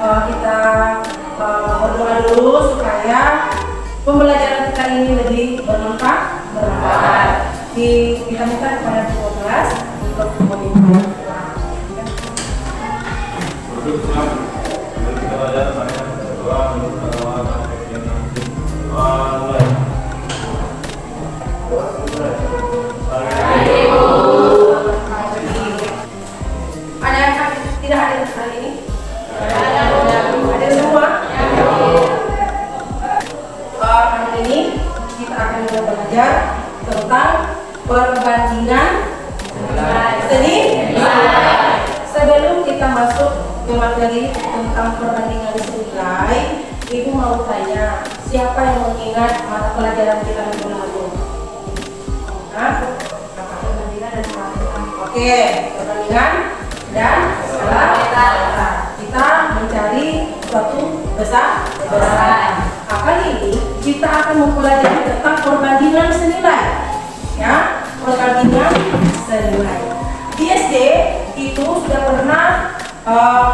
kita berdoa dulu supaya pembelajaran kita ini lebih bermanfaat. Kita minta kepada kedua kelas untuk memimpin. Ada yang tidak hadir hari ini? Ada semua? Hari ini kita akan belajar tentang perbandingan seni. Sebelum kita masuk ke materi tentang perbandingan senilai, Ibu mau tanya, siapa yang mengingat mata pelajaran kita minggu lalu? Perbandingan dan perbandingan. Oke, perbandingan dan skala. Kita mencari suatu besaran. Kali ini kita akan mempelajari tentang perbandingan senilai. Ya, perbandingan senilai. Di SD itu sudah pernah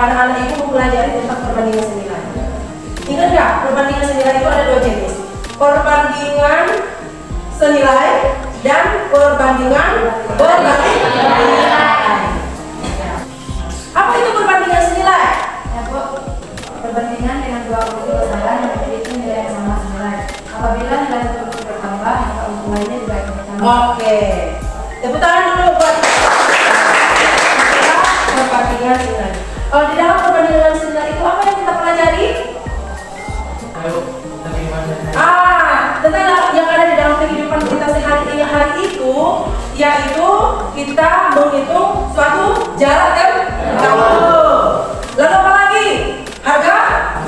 anak-anak ibu mempelajari tentang perbandingan senilai. Ingat nggak? Perbandingan senilai itu ada dua jenis. Perbandingan senilai dan perbandingan berbandingan. Apa itu perbandingan senilai? Ya Bu, perbandingan dengan dua unsur besaran yang memiliki nilai yang sama senilai. Apabila nilai tersebut bertambah, maka unsur lainnya juga akan bertambah. Oke, tepuk tangan dulu buat perbandingan senilai. Di dalam perbandingan senilai itu apa yang kita pelajari? Tentang yang ada di dalam kehidupan kita sehari-hari itu, yaitu kita menghitung suatu jarak kan? Lalu apa lagi? Harga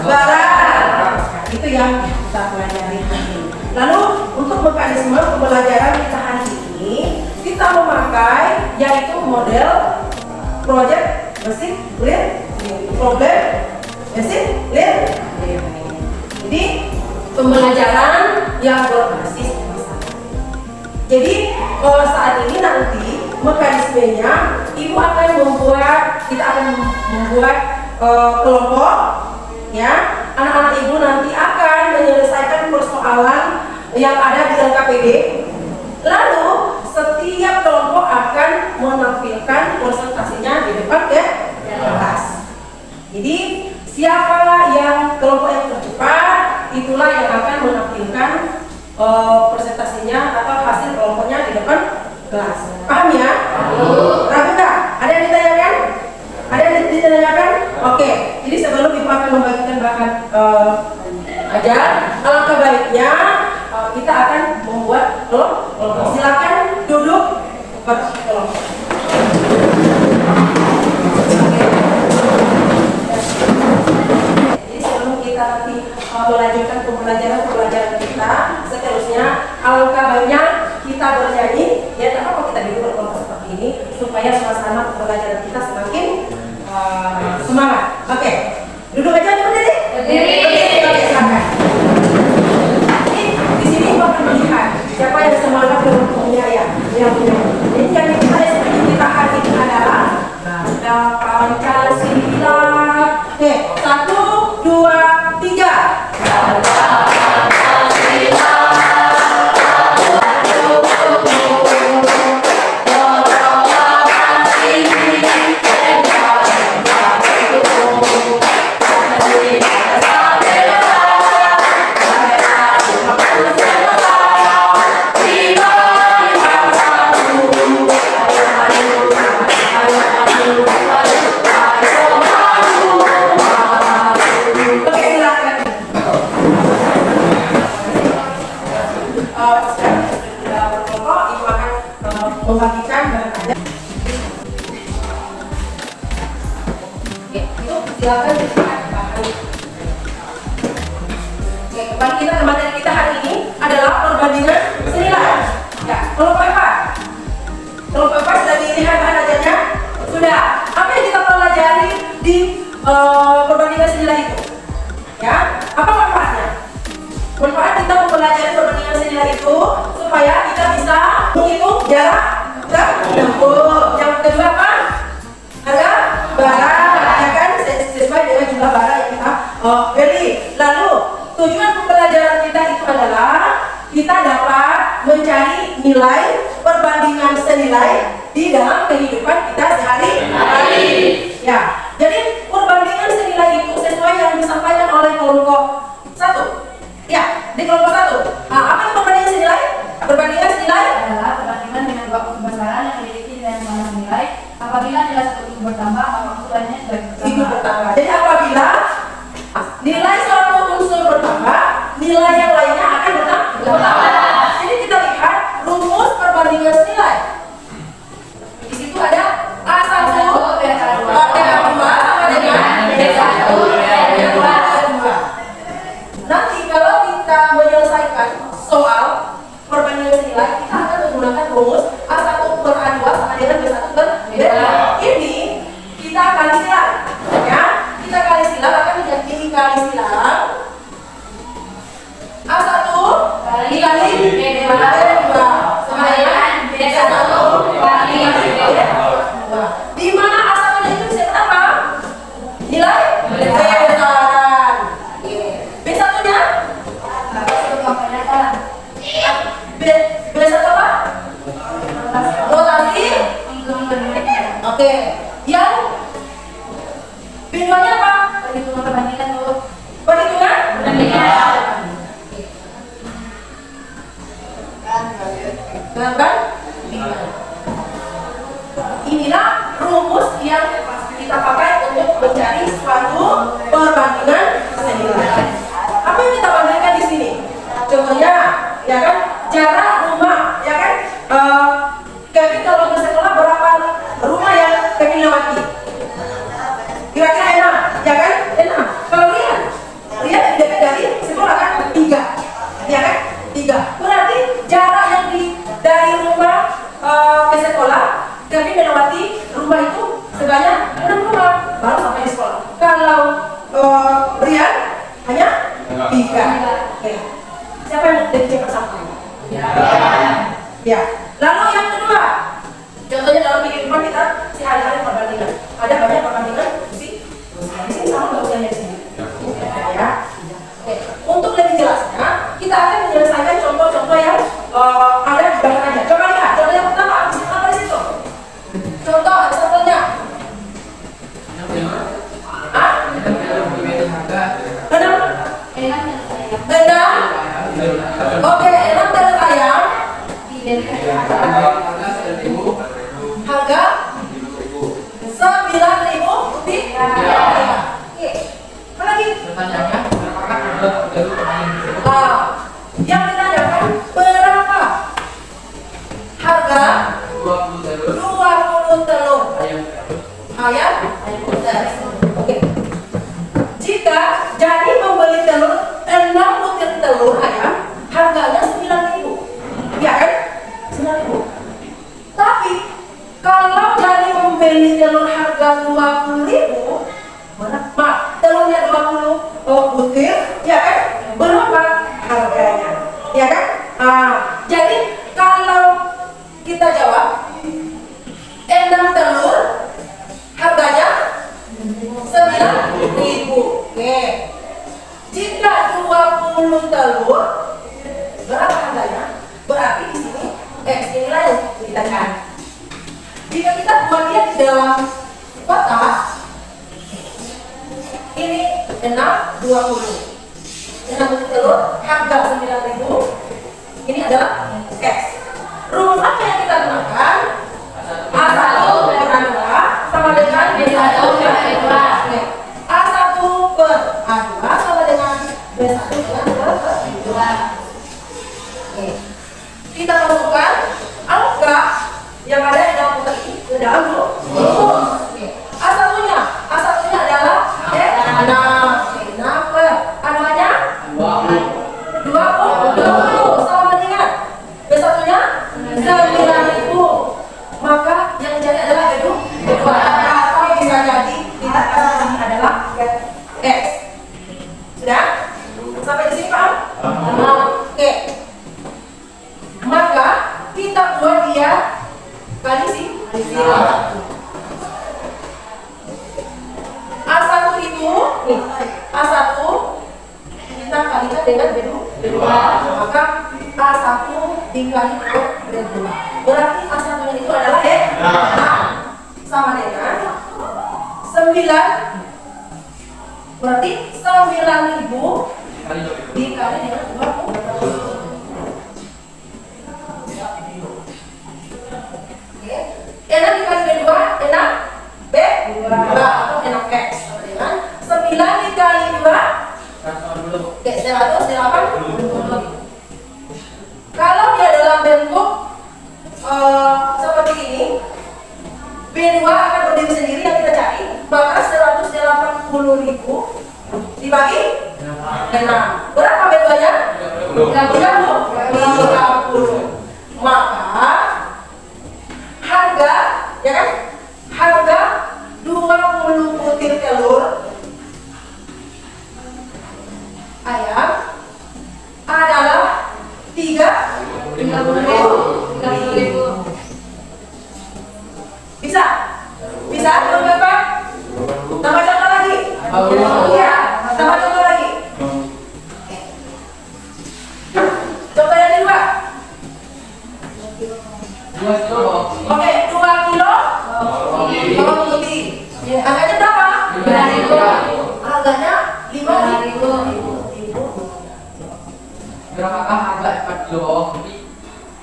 barang. Itu yang kita pelajari hari ini. Lalu untuk mekanisme pembelajaran kita hari ini, kita memakai yaitu model project basic learning, problem basic learning. Jadi pembelajaran yang berbasis masalah. Jadi saat ini nanti mekanismenya ibu akan kita akan membuat kelompok, ya. Anak-anak ibu nanti akan menyelesaikan persoalan yang ada di LKPD. Lalu setiap kelompok akan menampilkan presentasinya di depan kelas. Jadi siapa yang kelompok yang tercepat, itulah yang akan menampilkan presentasinya atau hasil kelompoknya di depan kelas. Paham ya? Ragu nggak? Ada yang ditanyakan? Ada yang ditanyakan? Oke. Jadi sebelum ibu akan membagikan bahan ajar, alangkah baiknya kita akan membuat kelompok. Silakan duduk buat kelompok. Jadi sebelum kita nanti melanjutkan pembelajaran kita, seterusnya alangkah baiknya kita bernyanyi. Ya, tak apa kita duduk berkelompok seperti ini supaya suasana pembelajaran kita semakin semangat. Oke, duduk aja berdiri. Oke, silakan. Di sini ibu akan melihat siapa yang semangat kelompoknya ya. Jadi yang kita seperti kita hari ini adalah Pancasila. Oke, 1, 2, 3. Membagikan bahan ajar. Oke, itu silakan dilihat bahan. Oke, kembali kita ke materi kita hari ini adalah perbandingan senilai. Ya, kelompok apa? Kelompok apa sudah dilihat bahan ajarnya? Sudah. Apa yang kita pelajari di perbandingan senilai itu? Ya, apa manfaatnya? Manfaat kita mempelajari perbandingan senilai itu supaya kita bisa menghitung jarak tempuh. Yang kedua apa? Harga barang, ya kan? Sesuai dengan jumlah barang yang nilai perbandingan senilai di dalam kehidupan kita sehari-hari. Ya, jadi perbandingan senilai itu sesuai yang disampaikan oleh kelompok 1. Ya, di kelompok 1. Nah, apa itu perbandingan senilai? Perbandingan senilai adalah perbandingan dengan dua unsur besaran yang memiliki nilai yang sama senilai. Apabila nilai satu unsur bertambah, maka unsur lainnya juga itu bertambah. bertambah. Jadi apabila nilai suatu unsur bertambah, nilai yang lainnya akan bertambah. Jadi kita lihat rumus perbandingan senilai. Di situ ada A1 sama dengan B1 Nanti kalau kita menyelesaikan soal perbandingan senilai, kita akan menggunakan rumus A1 per A2 sama dengan B1 per B2. Ini kita kali silang, ya. Kita kali silang akan menjadi kali silang A1 dikali B2 sama dengan B1 kali B2. Di mana A1 itu bisa berapa? Nilai besaran. B1-nya? B1 apa? Rotasi. Oke. Yang B2-nya apa? Perhitungan perbandingan dulu. Perhitungan? Gambar? Inilah rumus yang kita pakai untuk mencari suatu perbandingan senilai. Apa yang kita bandingkan di sini? Contohnya, ya kan, jarak rumah, ya kan? Kevin kalau ke sekolah berapa rumah yang Kevin lewati? Kira-kira 6, ya kan? 6. Kalau Rian dekat dari sekolah kan 3, ya kan? 3. Berarti jarak yang dari rumah ke sekolah, Kevin melewati rumah itu sebanyak 6 rumah baru sampai di sekolah. Kalau Rian hanya 3. Oke. Siapa yang lebih cepat sampai? Ya. Lalu yang kedua, contohnya dalam kehidupan kita sehari-hari perbandingan. Ada banyak perbandingan di sini sama nggak usah di sini. Ya. Oke. Untuk lebih jelasnya, kita akan menyelesaikan contoh-contoh yang ada di belakangnya. Coba lihat. Contoh yang pertama, apa di situ? Contoh, contohnya. Oke, 6 telur ayam. Harga 9.000 rupiah. Oke. Apa lagi? Yang ditanyakan berapa harga 20 telur ayam? Oke. Jika jadi membeli telur 6 butir telur ayam, harganya 9.000, ya kan? 9.000. Tapi kalau jadi membeli telur harga 20.000, telurnya 20 butir, ya kan? Berapa harganya? Ya kan? Jadi kalau kita jawab 6 telur harganya 9.000. Oke. Jika 20 telur berapa harganya? Berarti di sini inilah yang kita cari. Jika kita buat dia di dalam kotak, ini 6, 20. 6 telur harga 9.000. Ini adalah X. Rumus apa yang kita gunakan? A1 per A2 sama dengan B1 per B2. A1 per A2 sama dengan B1 dengan B2. Oke. Kita masukkan angka yang ada di dalam kotak ini ke dalam rumus. A1-nya adalah X6 per A2-nya 20 sama dengan B1-nya 9.000. Maka yang jadi adalah B2. Atau bisa jadi kita kasih ini adalah X. Sudah? Sampai di sini paham? Oke. Maka kita buat dia kali sini. A1 itu nih, A1 kita kalikan dengan B2. Maka A1 dikali Berarti A1-nya itu adalah sama dengan 9. Berarti 9.000 dikali dengan 20. Oke. 6 dikali B2, 6 B2 atau 6X sama dengan 9 dikali 2. Oke, 180. Kalau dia dalam bentuk seperti ini, B2 akan berdiri sendiri yang kita cari, maka 180.000 dibagi 6. Berapa B2-nya? 30. Maka harga, ya kan? Harga 20 butir telur ayam adalah 30.000. Bisa? Bisa? Belum berapa? Tambah contoh lagi? Iya, tambah contoh lagi. Contoh yang kedua. Oke, 2 kilo bawang putih. Harganya berapa? 5.000. Harganya 5.000. Berapakah harga 4 kilo bawang putih?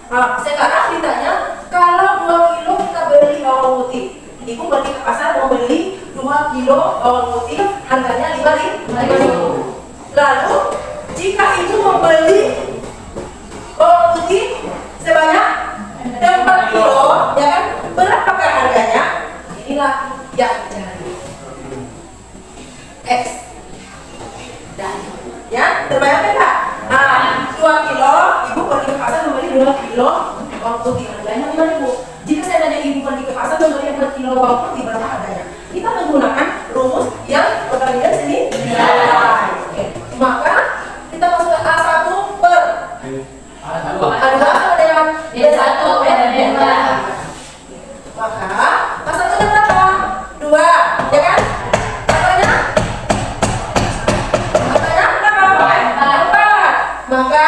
Nah, sekarang ditanya, kalau 2 kilo kita beli bawang putih, ibu pergi ke pasar mau beli 2 kilo bawang putih, harganya 5.000. Lalu, jika ibu membeli bawang putih sebanyak 4 kilo, ya kan? Berapakah harganya? Inilah yang dicari. X. Dan, ya, terbayangkan nggak? Nah, 2 kilo, ibu pergi ke pasar membeli 2 kilo bawang putih, harganya 5.000. Jika saya nanya ibu pergi ke pasar membeli 4 kilo bawang putih, berapa harganya? Kita menggunakan rumus yang perkalian sini. Oke. Maka kita masuk ke A1 per A2 sama dengan B1 per B2. Maka A1-nya berapa? 2, ya kan? Harganya? Harganya berapa? 4. Maka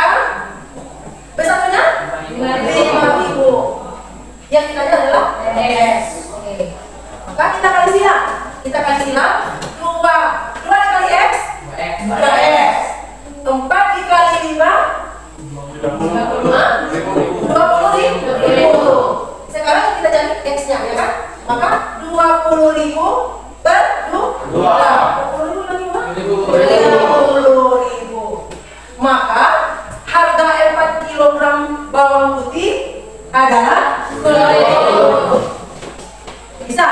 B1-nya 5.000. Yang kita lihat adalah S. Oke. Maka kita kali silang. Kita kali silang 2 dikali X 2X. 4 dikali 5 20.000. Sekarang kita cari X-nya, ya kan? Maka 20.000 per 2. 20.000 lagi, Pak. 50.000. Maka harga 4 kg bawang putih adalah 10.000. Bisa?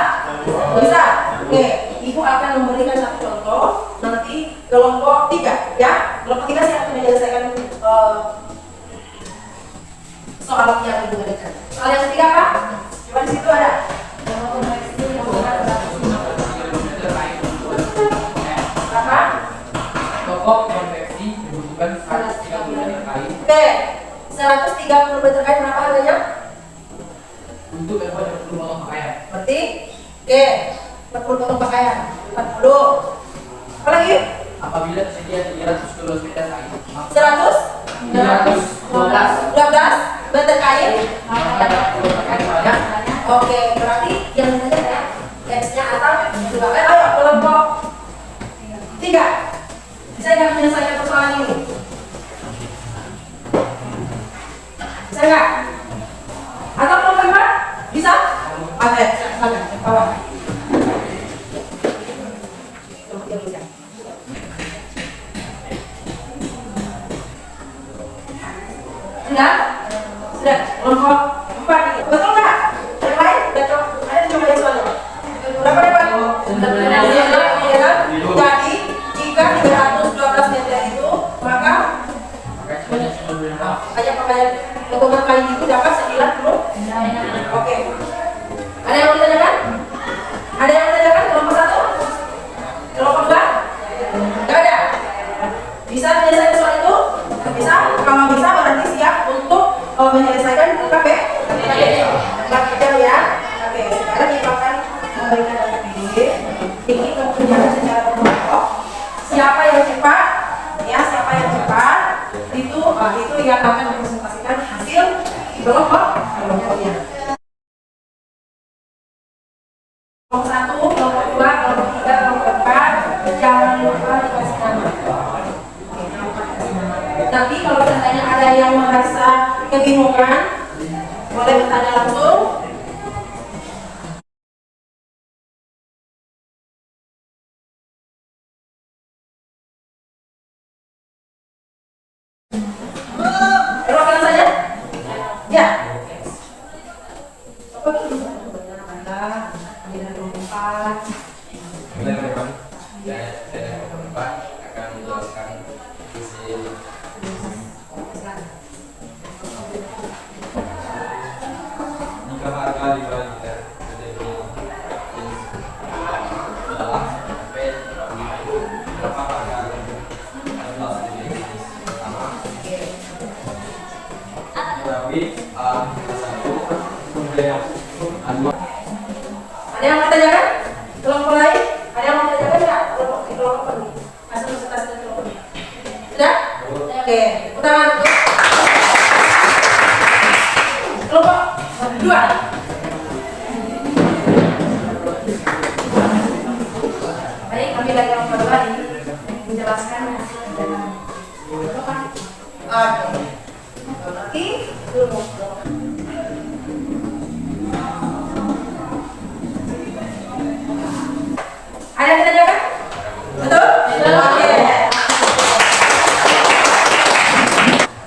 Bisa? Oke, ibu akan memberikan satu contoh nanti kelompok 3, ya. Kelompok 3 saya akan menyelesaikan soal yang ibu berikan. Soal yang ketiga apa? Coba di situ ada. Apa? Toko konveksi membutuhkan 130 kain Oke, 130 meter kain berapa harganya? untuk membuat 40 potong pakaian. Berarti, oke, 40 potong pakaian. 40. Apa lagi? Apabila tersedia 300 kilo sepeda kain, 12 meter kain. maka 40 pakaian banyak. Oke, berarti yang ditanya ya X-nya atau juga. Ayo kelompok 3. Bisa nggak menyelesaikan persoalan ini? Bisa nggak? Atau kelompok 4? Bisa? Oke, sana, bawah. Sudah? Sudah, kelompok 4 ini. Betul nggak? Yang lain? Udah coba, ada yang coba yang soalnya. Berapa dapat? Ya kan? Jadi, jika 312 meter itu, maka Pakai sebanyak 96. pakaian potongan kain itu dapat 90. Oke. Ada yang mau ditanyakan? Ada yang mau ditanyakan? Kelompok 1? Kelompok 2? Nggak ada? Bisa menyelesaikan soal itu? Bisa? Kalau bisa berarti siap untuk menyelesaikan KP. Ya. Oke, sekarang kita akan memberikan data ini kerjaan secara berkelompok. Siapa yang cepat? Ya, siapa yang cepat itu yang akan merepresentasikan hasil kelompok Nanti kalau seandainya ada yang merasa kebingungan, boleh bertanya langsung. Teruskan saja. Ya. Saya akan menjelaskan isi Jika harga dibagikan menjadi adalah berapa harga adalah jenis tanah Merawi satu kemudian Ada yang mau tanyakan? Kelompok lain? Ada yang mau tanyakan ya? Kelompok ini. Asal peserta dan kelompok ini. Sudah? Oke. Pertama untuk kelompok dua. Baik, kami lagi kelompok dua ini menjelaskan dengan Oke. Nanti kelompok. Ada yang ditanyakan? Betul? Oke.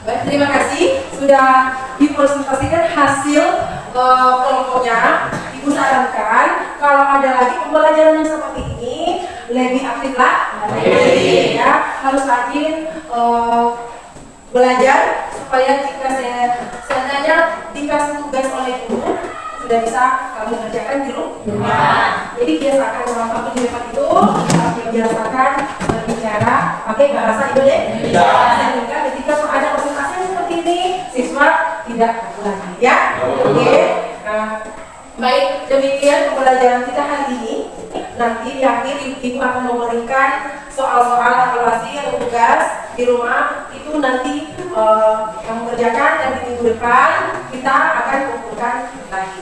Baik, terima kasih sudah dipresentasikan hasil kelompoknya. Ibu sarankan kalau ada lagi pembelajaran yang seperti ini lebih aktif lah, ya harus rajin belajar supaya jika seandainya dikasih tugas oleh guru sudah bisa kamu kerjakan di rumah. Jadi biasakan dalam waktu di depan itu biasakan berbicara pakai bahasa Indonesia sehingga ketika ada presentasi seperti ini siswa tidak ragu lagi ya. Oke. Baik, demikian pembelajaran kita hari ini. Nanti di akhir ibu akan memberikan soal-soal evaluasi atau tugas di rumah itu nanti kamu kerjakan dan di minggu depan kita akan kumpulkan lagi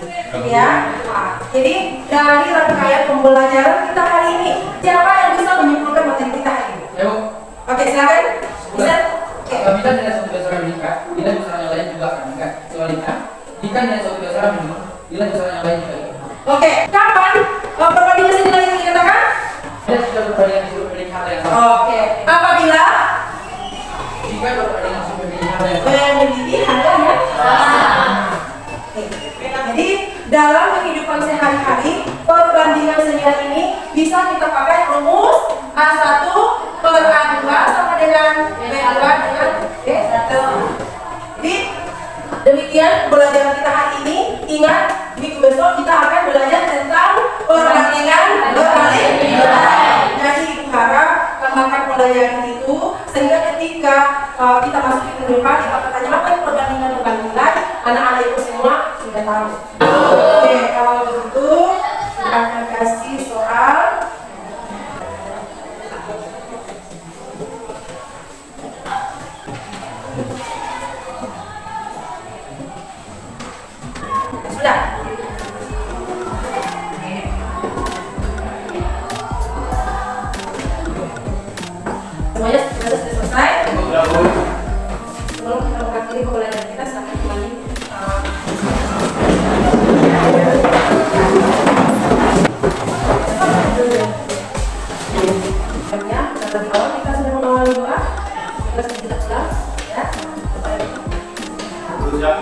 ya. Jadi dari rangkaian pembelajaran kita hari ini siapa yang bisa menyimpulkan materi kita hari ini? Ayo. Oke, silakan. Bisa? Oke. Apabila nilai suatu dasar meningkat, nilai besar yang lain juga akan meningkat. Sebaliknya, jika nilai suatu dasar menurun, nilai besar yang lain juga ikut. Oke, kapan perbandingan nilai yang dikatakan? Nilai sudah berbanding disuruh memiliki hal yang sama. Oke, apabila Jika berbanding disuruh memiliki hal yang sama. memiliki harganya Oke. Jadi dalam kehidupan sehari-hari perbandingan senilai ini bisa kita pakai rumus A1 per A2 sama dengan B2 dengan B1. Jadi demikian pembelajaran kita hari ini. Ingat minggu besok kita akan belajar tentang perbandingan berbalik nilai. Jadi ibu harap kembangkan pembelajaran itu sehingga ketika kita masuk ke depan kita bertanya apa yang perbandingan berbalik nilai, anak-anak ibu semua sudah tahu. Oke, kalau begitu kita akan kasih soal. Sudah. Semuanya sudah selesai. Sebelum kita mengakhiri pembelajaran kita, silakan kembali. Dari awal kita sudah mengawali doa, terus kita pulang, ya. Ucap